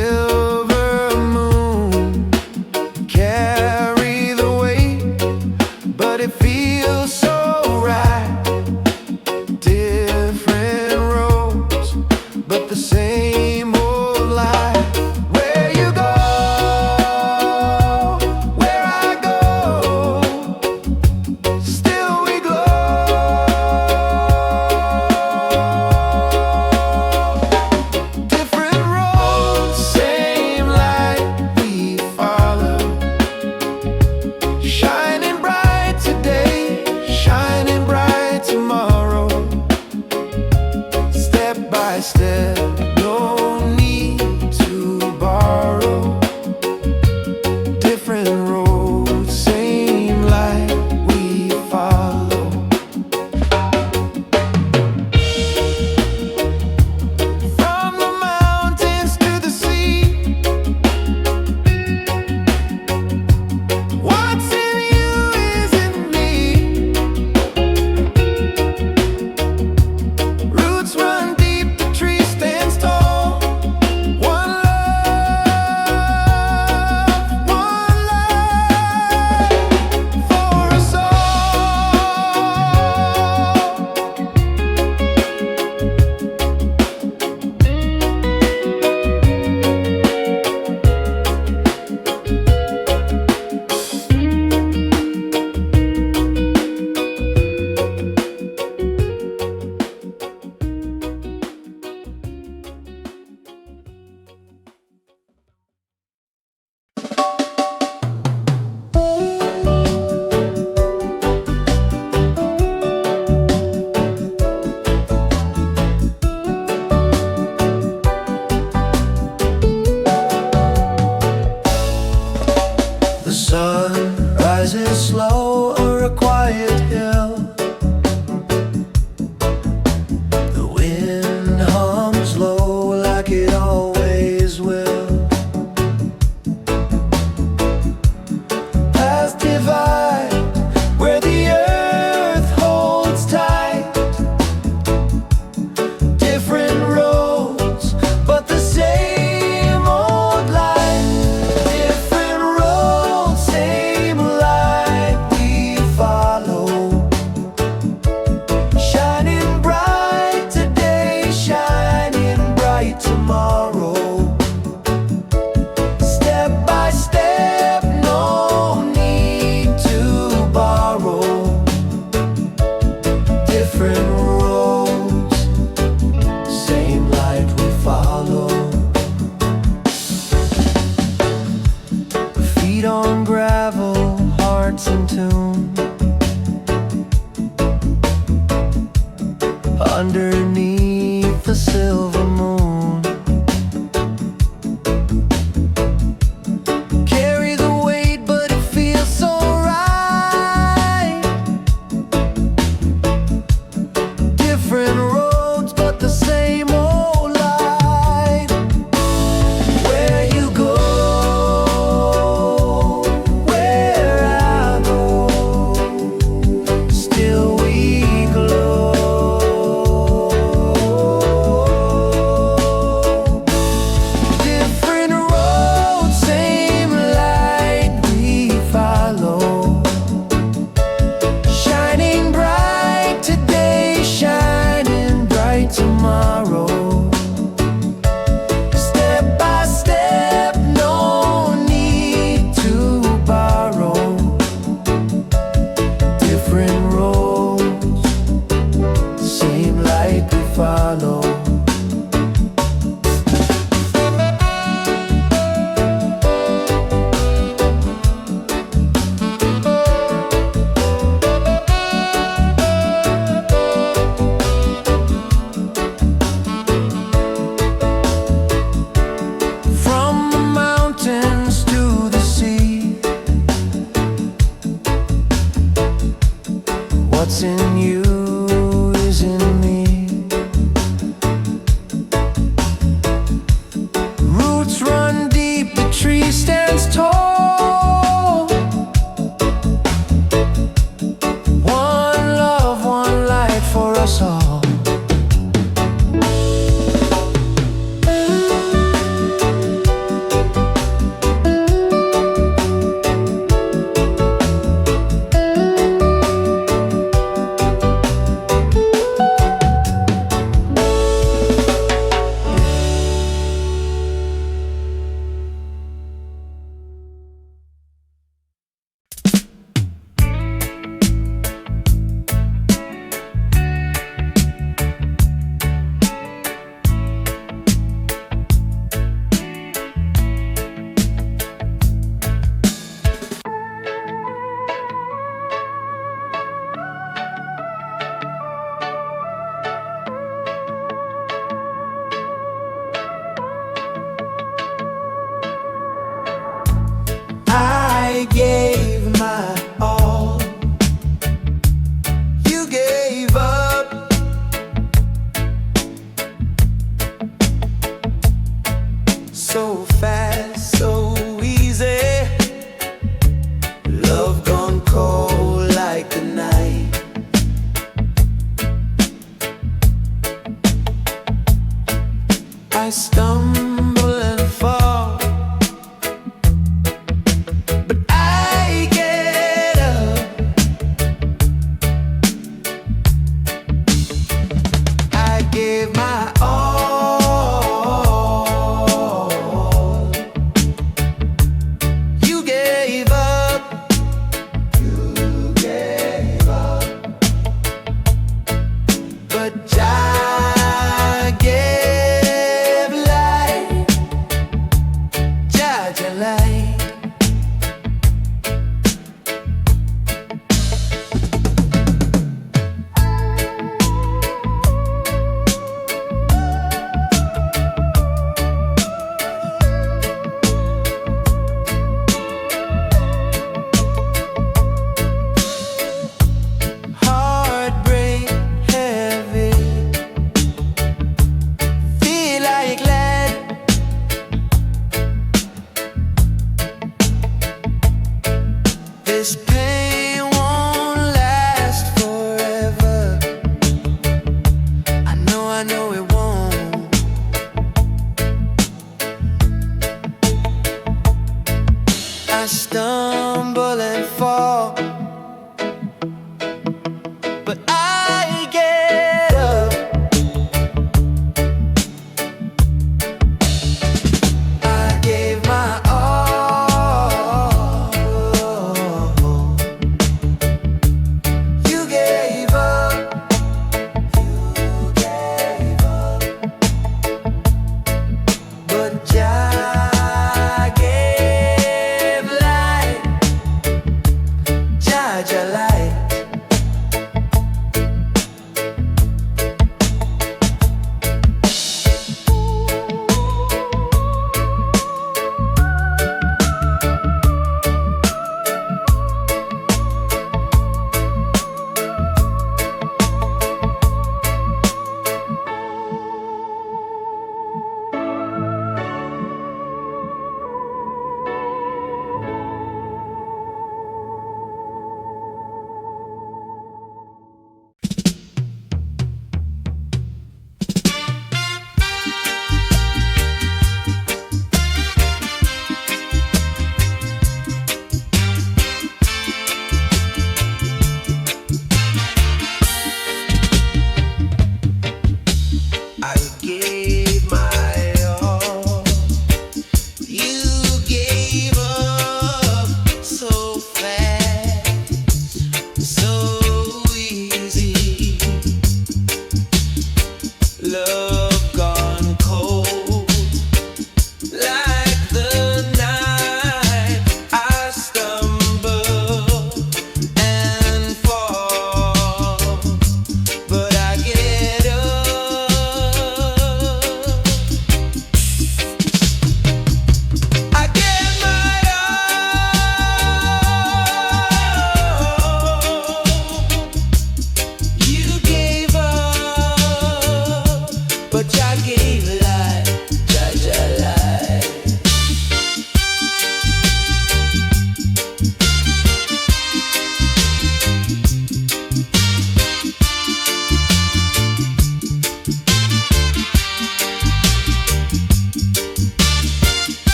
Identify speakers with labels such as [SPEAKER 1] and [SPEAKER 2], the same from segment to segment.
[SPEAKER 1] silver moon carry the weight, but it feels so right. Different roads, but the same old life. Where you go, where I go, still we glow. Different roads, same light we follow. Shining bright today, shining bright tomorrow. Step by step, no need to borrow. Different roads, same light we follow. From the mountains to the sea, what's in you is in me. Roots run deep, the tree stands tall. One life for us all. The sun rises slow o'er a quiet hill. The wind hums low like it always will. Past divide where the earth holds tight. Different roads, but the same old life. Different roads, same light we follow. Shining bright today, shining bright tomorrow. Step by step, no need to borrow. Different roads, same light we follow. Feet on gravel, hearts in tune. Underneath the silver moon, carry the weight, but it feels so right. Different roads, but the same old light. Where you go, where I go, still we glow. Different roads, same light we follow. Shining bright today, shining bright tomorrow. Step by step, no need to borrow. Different roads, same light we follow. From the mountains to the sea, what's in you is in me. Roots run deep, the tree stands tall. One love, one light for us all. so fast, so easy. Love gone cold like the night. I stumble and fall, but I get up. I gave my all. You gave up. You gave up. But I gave light. Judge your light. Heartbreak heavy. Feel like glad. This pain won't last forever. I know it won't. I stumble and fall, but I get up. I gave my all. You gave up. You gave up. But I gave light.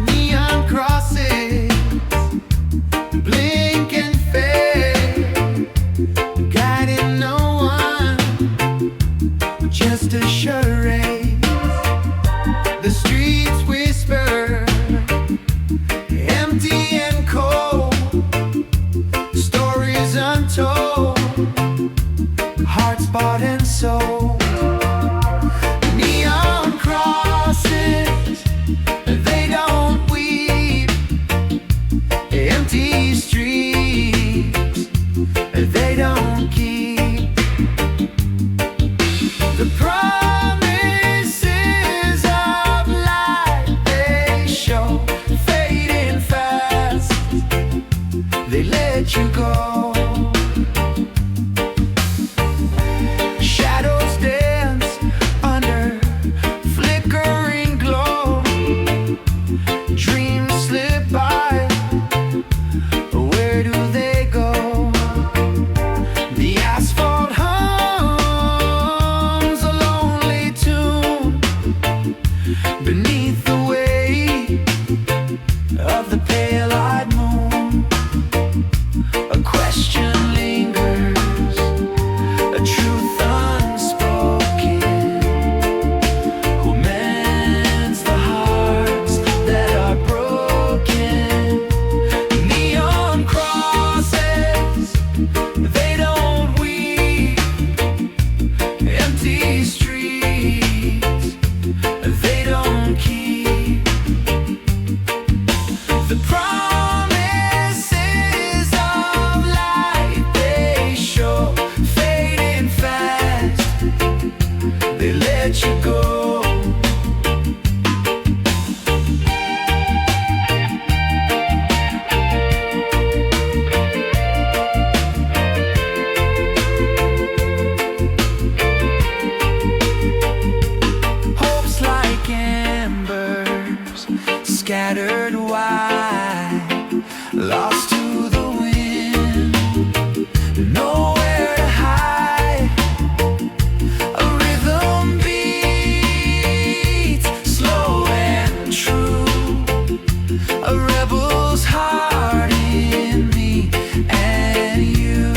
[SPEAKER 1] Neon crosses blink and fade, guiding no one, just a charade. The streets whisper, empty and cold, stories untold, hearts bought and sold. Neon crosses, they don't weep. Empty streets, they don't keep. The promises of life, they show fading fast. They let you go. Shadows dance under flickering glow. Dreams slip by. Where do they go? The asphalt hums a lonely tune beneath the weight of the pale-eyed moon. A question lingers, a truth unspoken. Who mends the hearts that are broken? Neon crosses, they don't weep. Empty streets, they don't keep. The promises of life, they show fading fast. They let you go. Hopes like embers scattered wide, lost to the wind, nowhere to hide. A rhythm beats slow and true, a rebel's heart in me and you.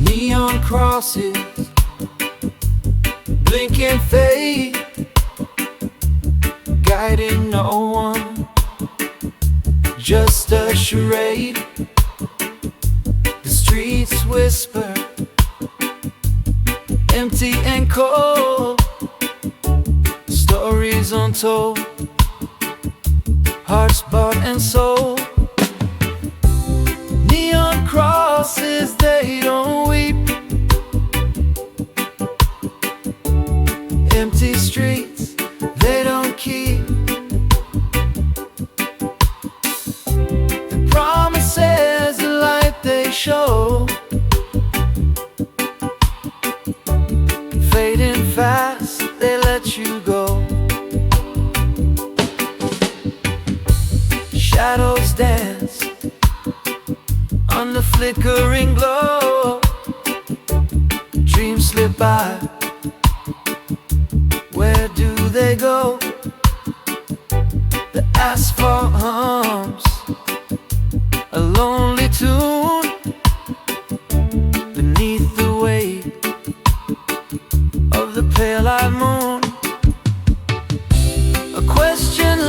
[SPEAKER 1] Neon crosses blink and fade, guiding no one, just a charade. The streets whisper, empty and cold, stories untold, hearts bought and sold. Neon crosses, they don't weep. Empty streets, they don't keep. The promises of life, they show fading fast, they let you go. Shadows dance on the flickering glow. Dreams slip by. Where do they go? The asphalt hums a lonely tune beneath the weight of the pale-eyed moon. A question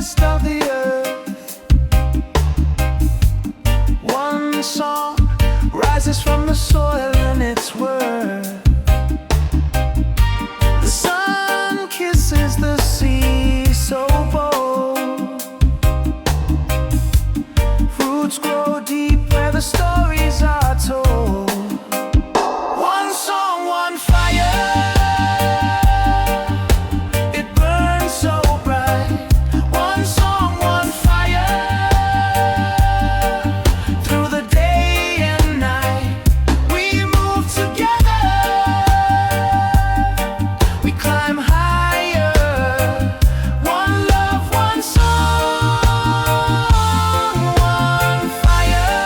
[SPEAKER 1] dust of the earth. One song rises from the soil and it's worth. The sun kisses the sea so bold. Roots grow deep where the stories are told. One song, one fire. It burns so bright. One song, one fire. Through the day and night, we move together. We climb higher. One love, one song, one fire.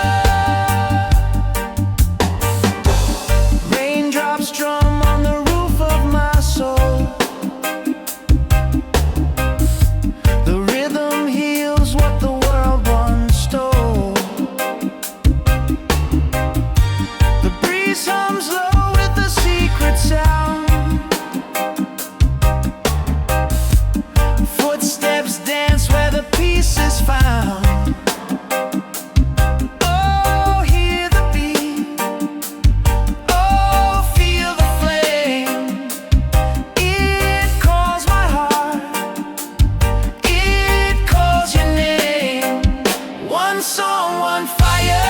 [SPEAKER 1] Raindrops drum on the roof of my soul. The rhythm heals what the world once stole. The breeze hums low with a secret sound. Footsteps dance where the peace is found. Oh, hear the beat. Oh, feel the flame. It calls my heart. It calls your name. One song, one fire.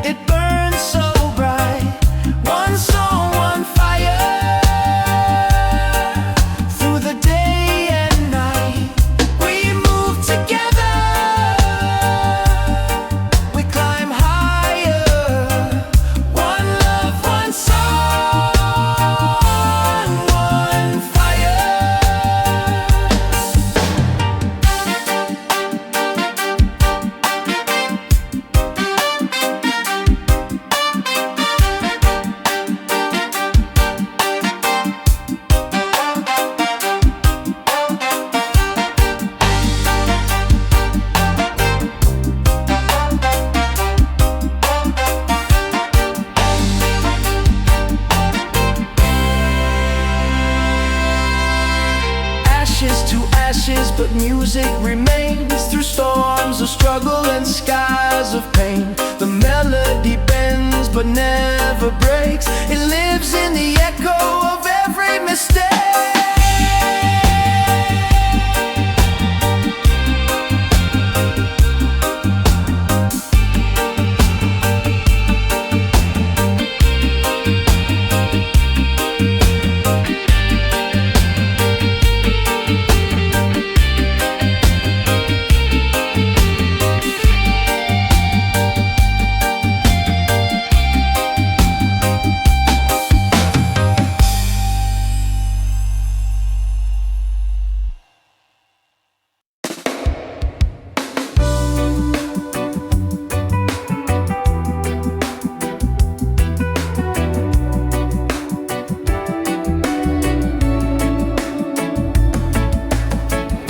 [SPEAKER 1] It burns so bright. One song, one fire. Through the day and night, we move together. We climb higher. One love, one song, one fire. Ashes to ashes, but music remains. Through storms of struggle and skies of pain, the melody bends but never breaks. It lives in the echo of every mistake.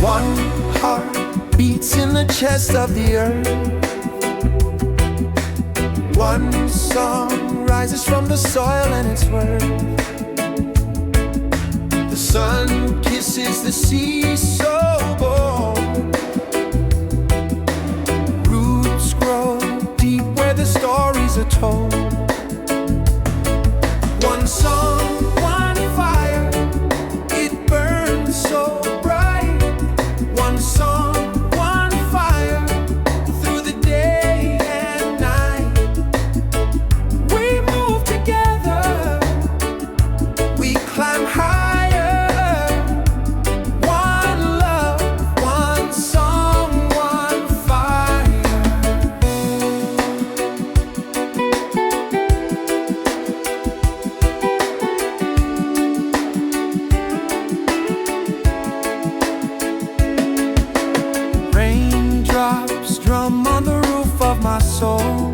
[SPEAKER 1] One heart beats in the chest of the earth. One song rises from the soil and it's worth. The sun kisses the sea so bold. Roots grow deep where the stories are told. One song, one fire. It burns so bright. One song, one fire. Through the day and night, we move together. We climb higher. One love, one song, one fire. Raindrops drum on the roof of my soul.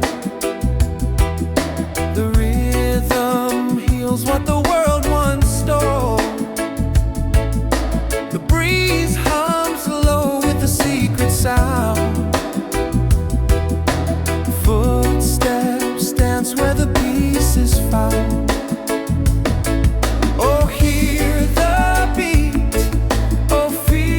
[SPEAKER 1] The rhythm heals what the world once stole. The breeze hums low with a secret sound. Footsteps dance where the peace is found. Oh, hear the beat. Oh, feel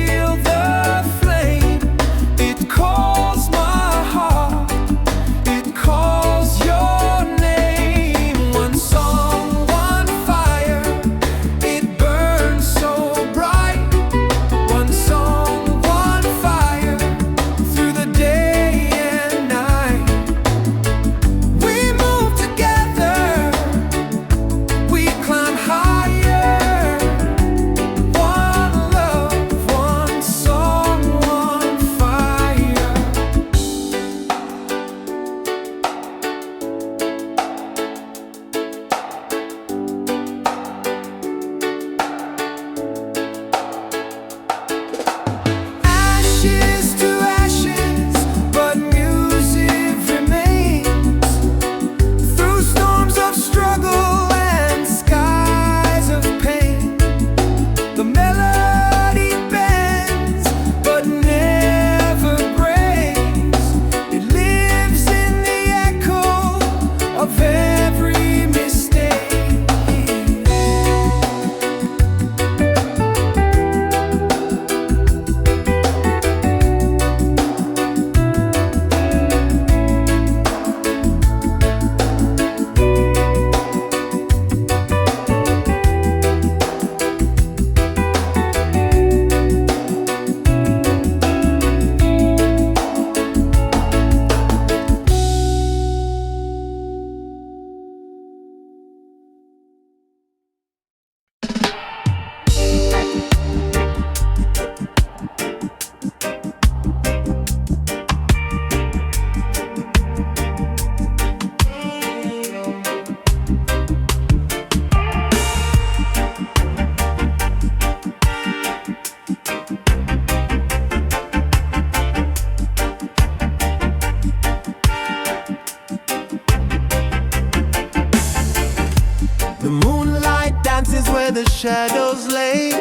[SPEAKER 1] shadows lay.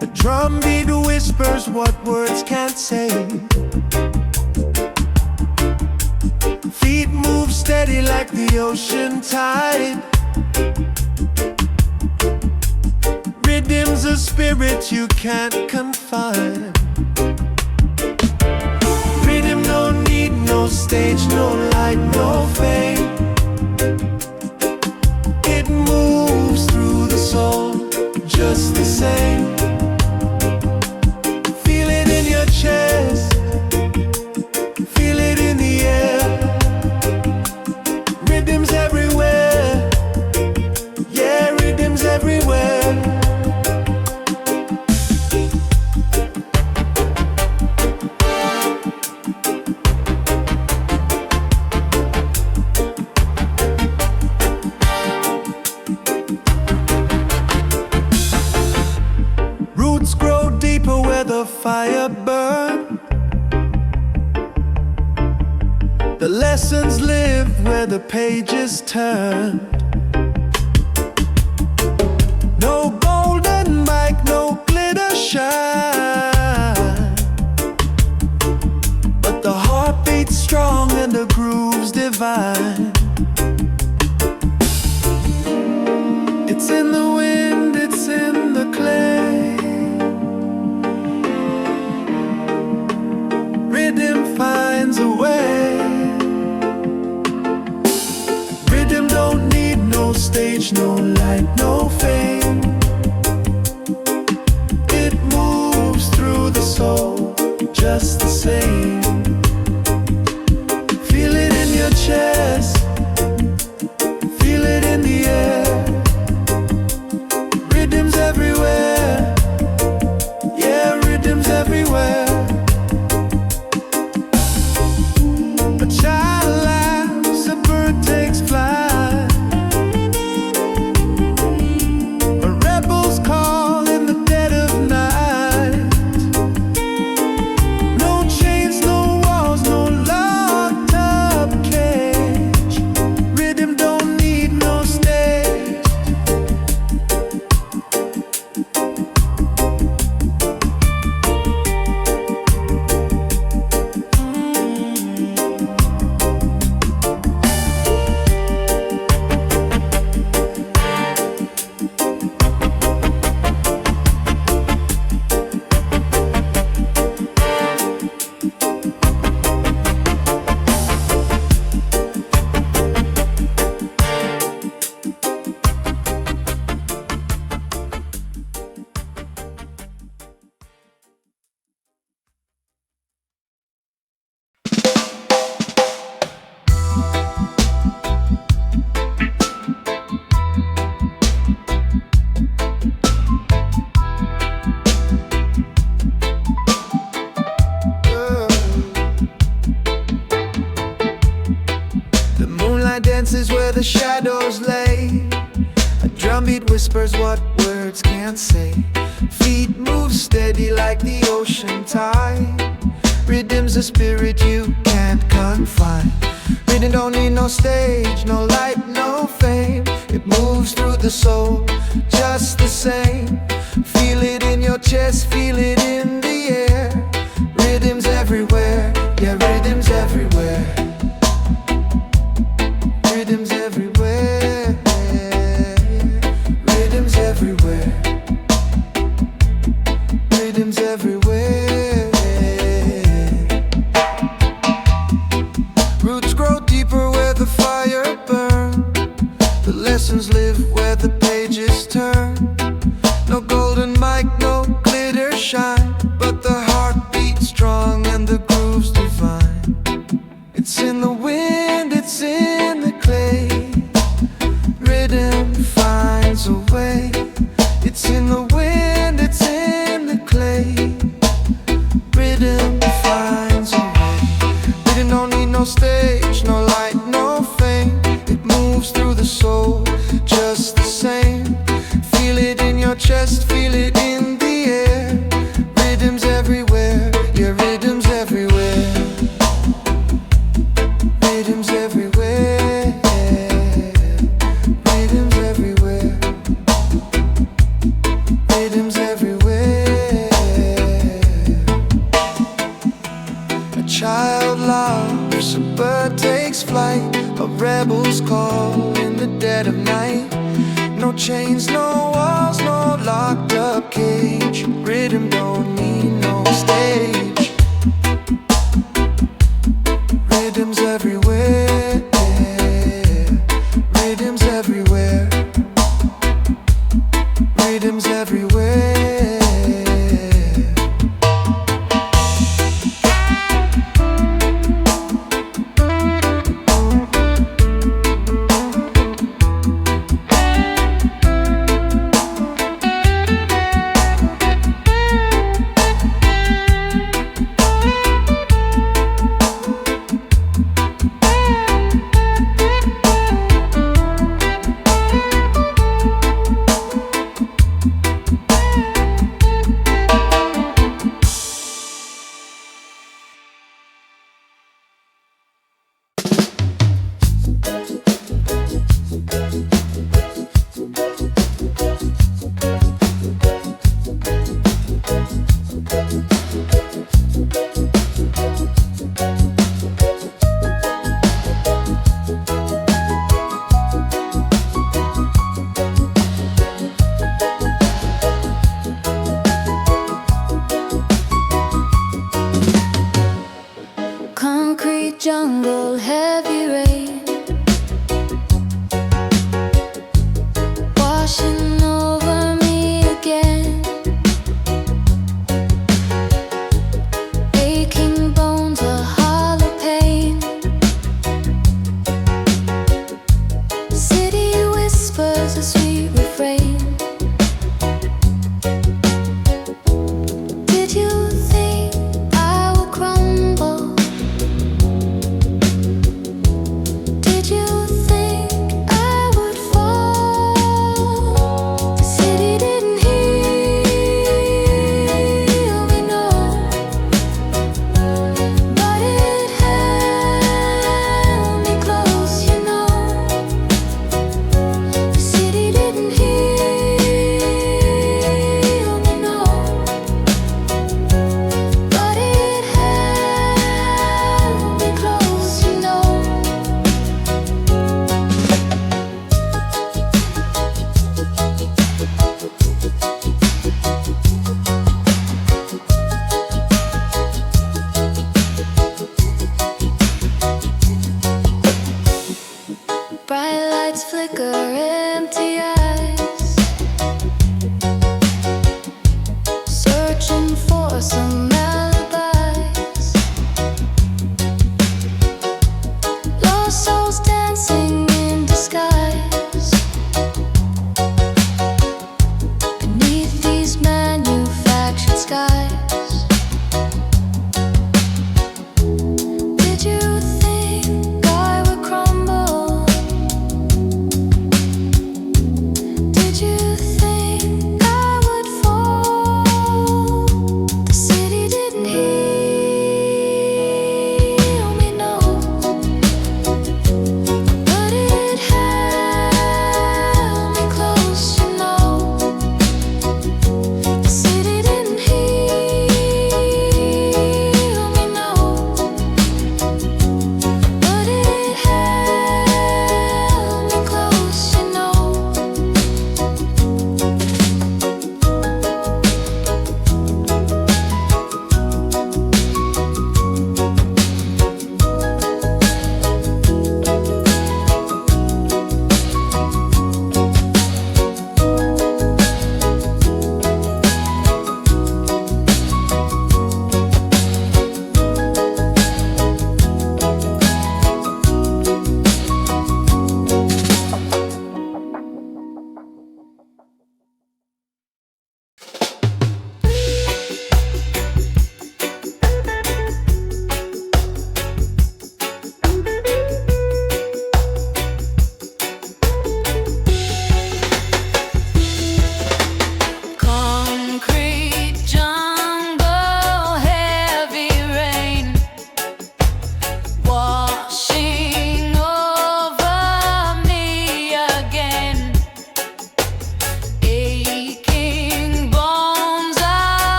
[SPEAKER 1] A drumbeat whispers what words can't say. Feet move steady like the ocean tide. Rhythms a spirit you can't confine. Rhythm no need no stage, no light, no fame. It moves through the soul just the same. Feel it in your chest, feel it in the air. Rhythms everywhere, yeah, rhythms everywhere. Roots grow deeper where the fire burns. The lessons live where the pages turn. No golden mic, no glitter shine, but the heart beats strong and the groove's divine. It's in the wind, it's in the clay. Rhythm finds a way. Rhythm don't need no stage, no light, no fame. It moves through the soul just the same. Feel it in your chest, feel it in the air. Rhythms everywhere, yeah, rhythms everywhere. A child laughs, a bird takes flight. A rebel's call in the dead of night. No chains, no walls, no locked up cage. Rhythm don't need no stage. The moonlight dances where the shadows lay. A drumbeat whispers what words can't say. Feet move steady like the ocean tide. Rhythm's a spirit you can't confine. Rhythm don't need no stage, no light, no fame. It moves through the soul just the same. Feel it in your chest, feel it in the air. Rhythms everywhere, yeah, rhythms everywhere. Rhythms everywhere, rhythms everywhere. Rhythms everywhere. Roots grow deeper where the fire burns. The lessons live where the pages turn. No golden mic, no glitter shine, but the heart beats strong and the groove's divine. It's in the wind, it's in the clay. Rhythm finds a way. It's in the wind, it's in the clay. Rhythm finds a way. Rhythm don't need no stage, no light, no fame. It moves through the soul just the same. Feel it in your chest, feel it in the air. Rhythms everywhere, yeah, rhythms everywhere. Rhythms everywhere, rhythms chains, no walls, no locked up cage. Rhythm don't need no stage. Rhythms everywhere, rhythms everywhere, rhythms everywhere.
[SPEAKER 2] Concrete jungle, heavy rain washing over me again. Aching bones, a hollow pain. City whispers a sweet refrain. Did you think I would crumble? Did you think I would fall? The city didn't heal me, no, but it held me close, you know. The city didn't heal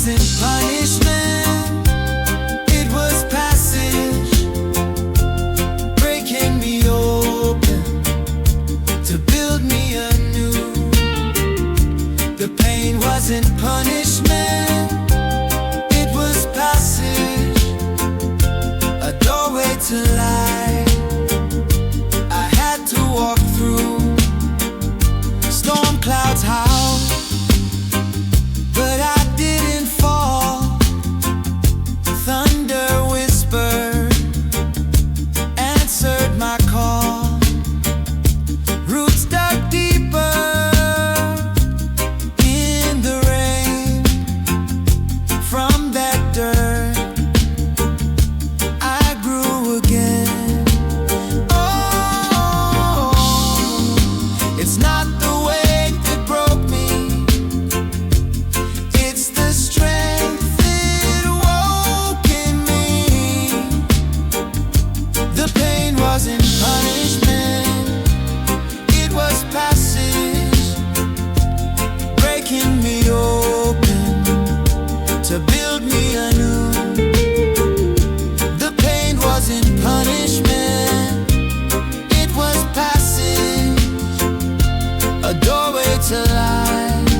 [SPEAKER 1] wasn't punishment, it was passage, breaking me open to build me anew. The pain wasn't punishment, it was passage, a doorway to life I had to walk through. Storm clouds howl, but I didn't fall. Thunder whispered, answered my call. Roots dug deeper in the rain. From that dirt I grew again. Oh, it's not the weight that broke me, it's the strength it woke in me. The pain wasn't punishment, it was passage, breaking me open to build me anew. The pain wasn't punishment, it was passage, a doorway to life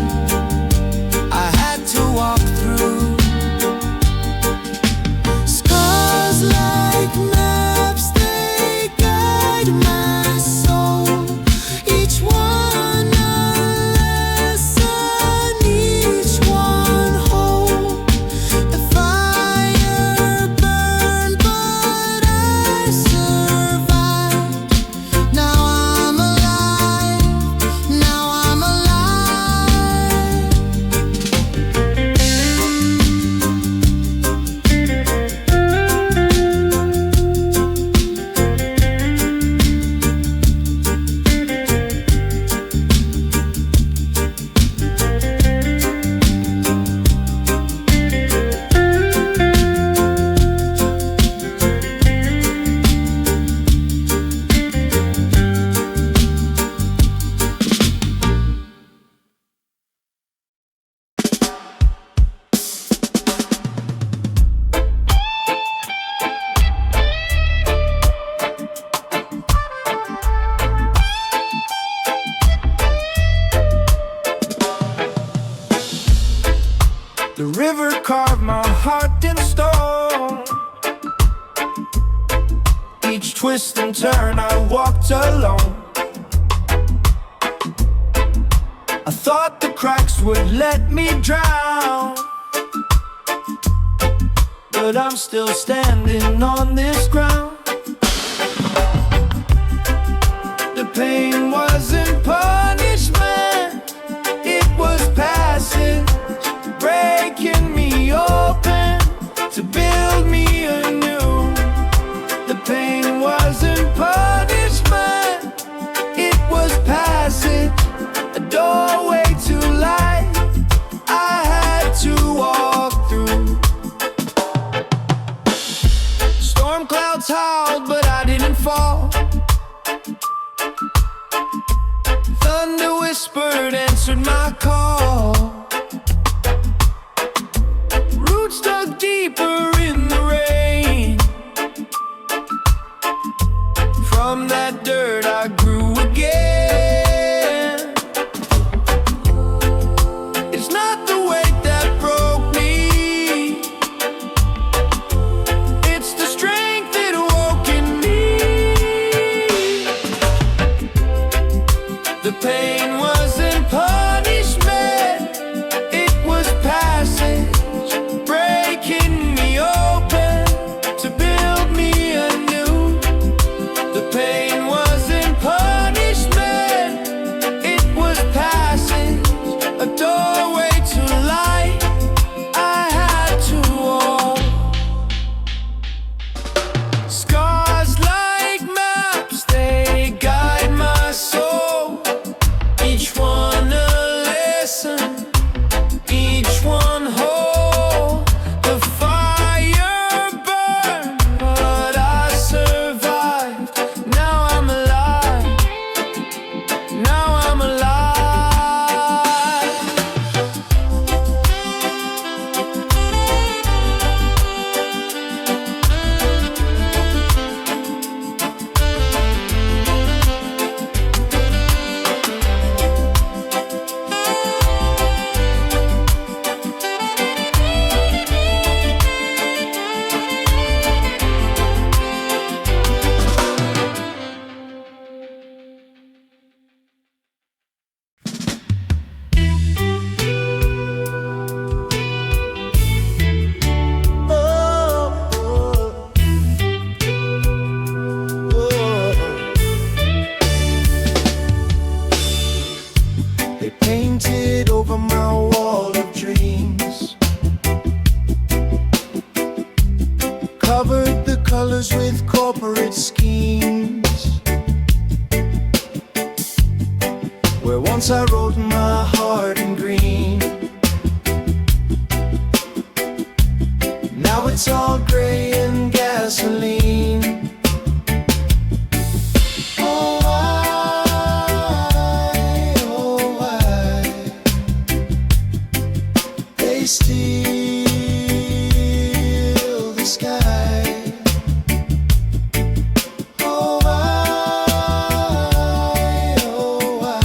[SPEAKER 1] I had to walk through. Scars like maps, they guide my soul, each one a lesson, each one whole. The fire burned, but I survived. Now I'm alive, now I'm alive. The river carved my heart in stone. Each twist and turn I walked alone. I thought the cracks would let me drown, but I'm still standing on this ground. The pain wasn't punishment, it was passage, breaking me open to build me anew. The pain wasn't punishment, it was passage, a doorway to life I had to walk through. Storm clouds high, colors with corporate schemes. Where once I wrote my heart in green, now it's all gray and gasoline. Oh why they steal the sky? Oh why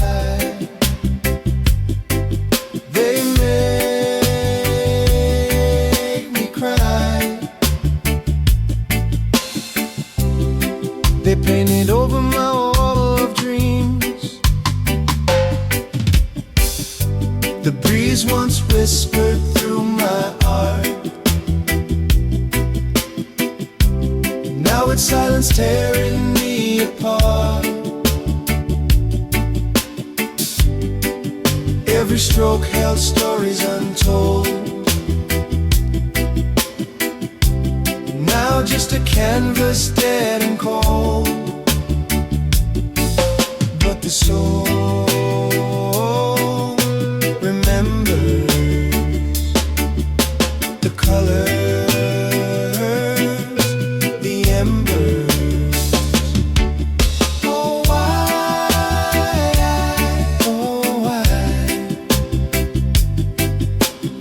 [SPEAKER 1] they make me cry? They painted over my wall of dreams. The breeze once whispered through my art. Now it's silence tearing me apart. Every stroke held stories untold. Now just a canvas dead and cold. But the soul remembers the colors, the embers. Oh why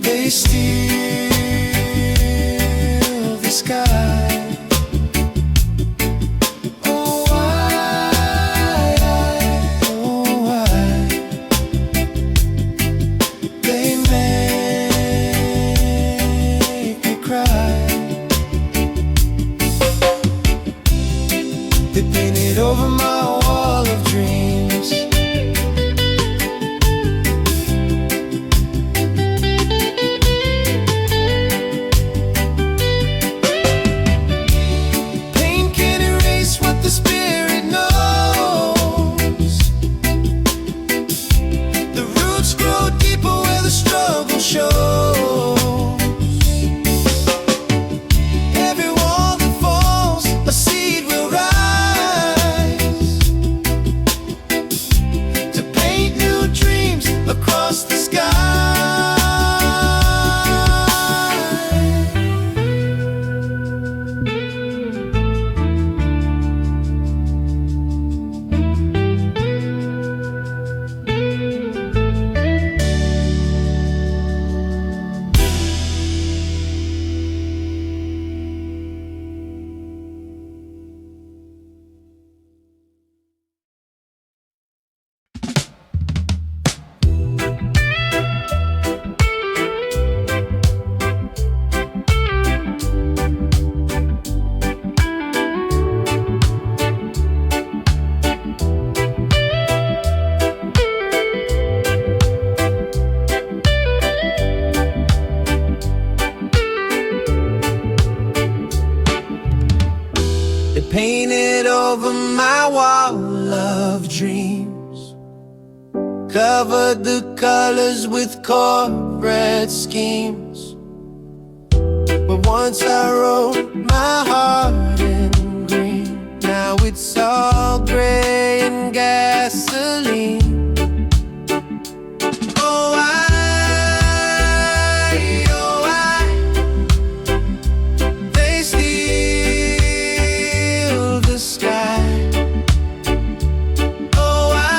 [SPEAKER 1] they steal the sky? Oh why they make me cry? They painted over my wall of dreams. Pain can't erase what the spirit knows. The roots grow deeper where the struggle shows. Every wall that falls, a seed will rise to paint new dreams across the sky. They painted over my wall of dreams, covered the colors with corporate schemes. But once I wrote my heart in green, now it's all gray and gasoline. Oh why they steal the sky? Oh why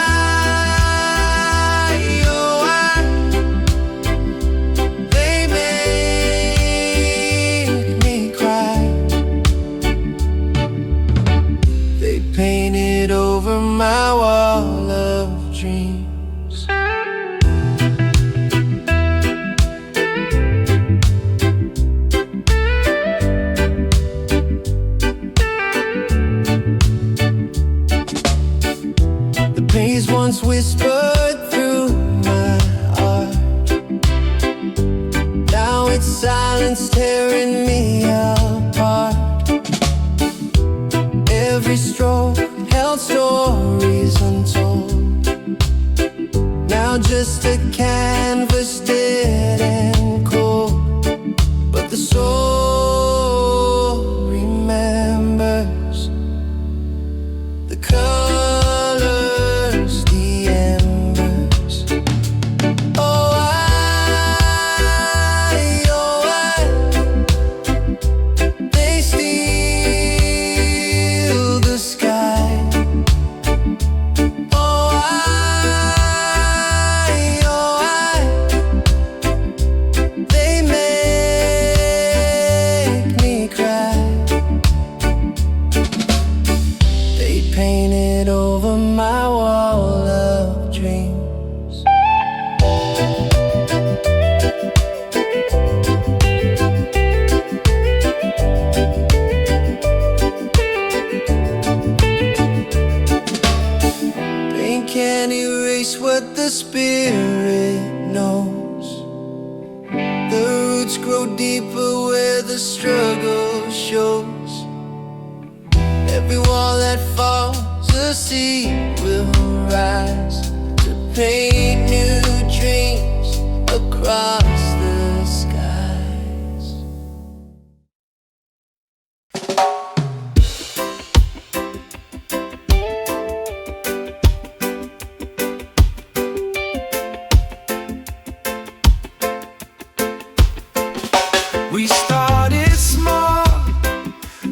[SPEAKER 1] they make me cry? They painted over my wall of dreams. The pains once whispered through my art. Now it's silence tearing me apart. Every stroke held stories untold. Now just a canvas dead and cold. But the soul remembers go deeper where the struggle shows. Every wall that falls, a seed will rise to paint new dreams across the skies. We started small,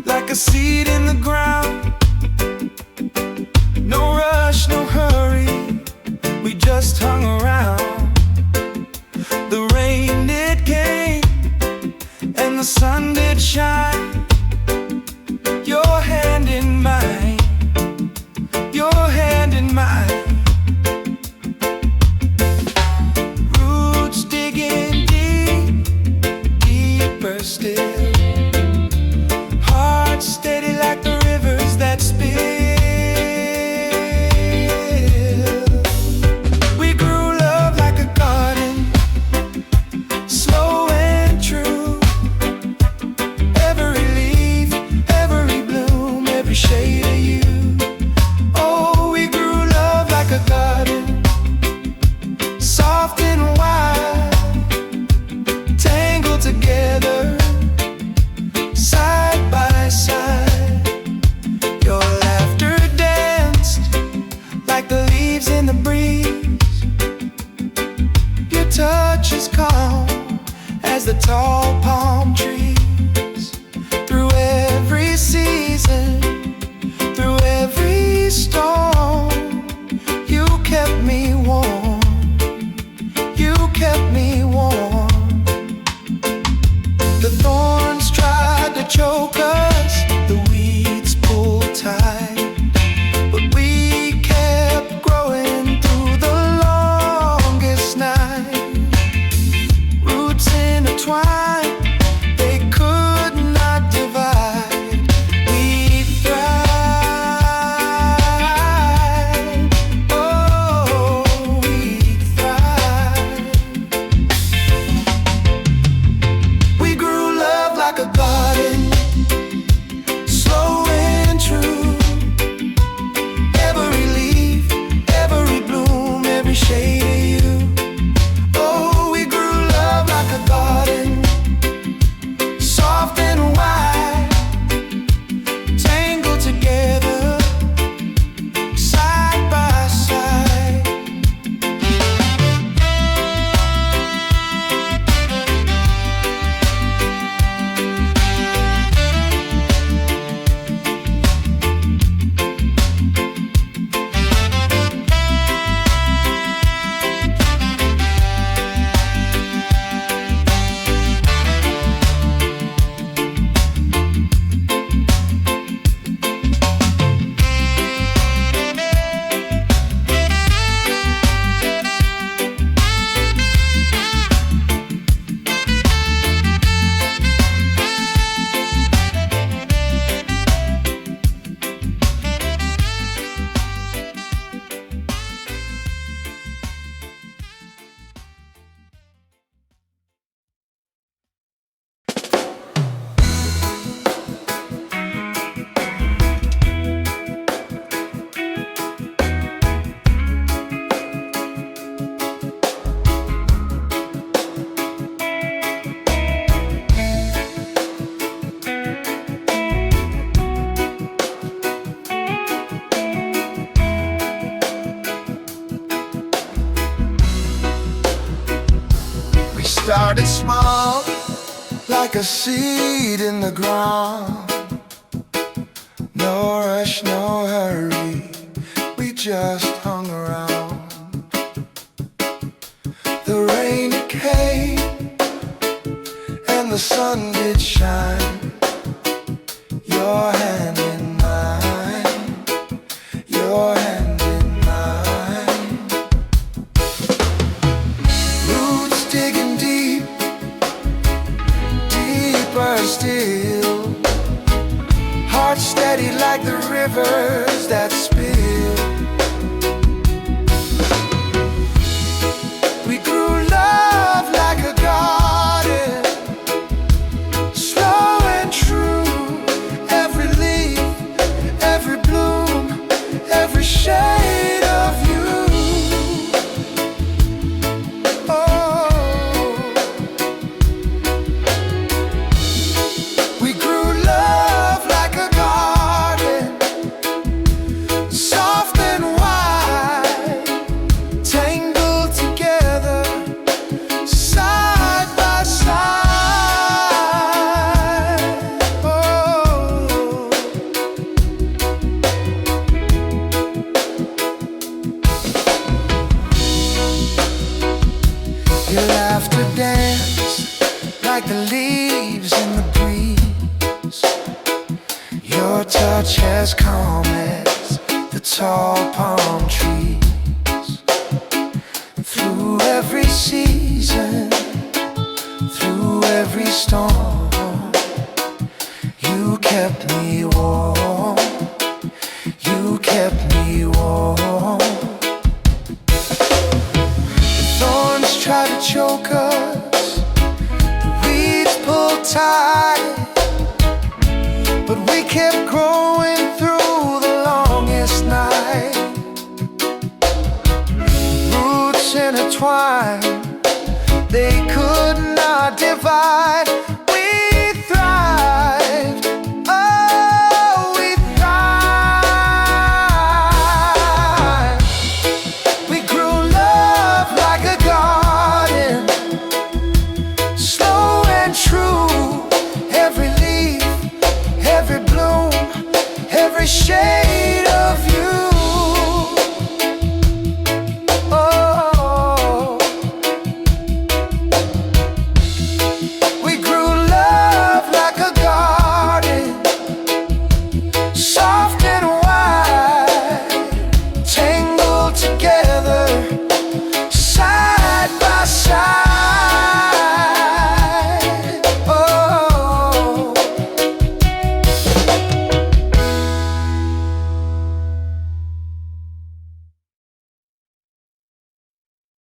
[SPEAKER 1] like a seed in the ground. No rush, no hurry, we just hung around. The rain did came, and the sun did shine. Your hand in mine, your hand in mine. Roots digging deep, deeper still. Hearts steady like the rivers that spill. We grew love like a garden, slow and true. Every leaf, every bloom, every shade of you. Oh, we grew love like a garden, soft and wide, tangled together, side by side. Your laughter danced like the leaves in the breeze. Your touch is calm as the tall palm trees. Through every season, through every storm, you kept me warm, you kept me warm. The thorns tried to choke us, the weeds pulled tight, but we kept growing through the longest night. Roots intertwined, they could not divide. We thrive, oh, we thrive. We grew love like a garden, slow and true. Every leaf, every bloom, every shade of you. Oh, we grew love like a garden, soft and wide, tangled together, side by side. We started small, like a seed in the ground. No rush, no hurry, we just hung around. The rain it came, and the sun did shine. Your hand in mine, your hand in mine. Roots digging deep, deeper still. Hearts steady like the rivers that spill. We grew love like a garden, leaves in the breeze. Your touch as calm as the tall palm trees. Through every season, through every storm, you kept me warm. You kept me warm. The thorns try to choke us, the weeds pull tight.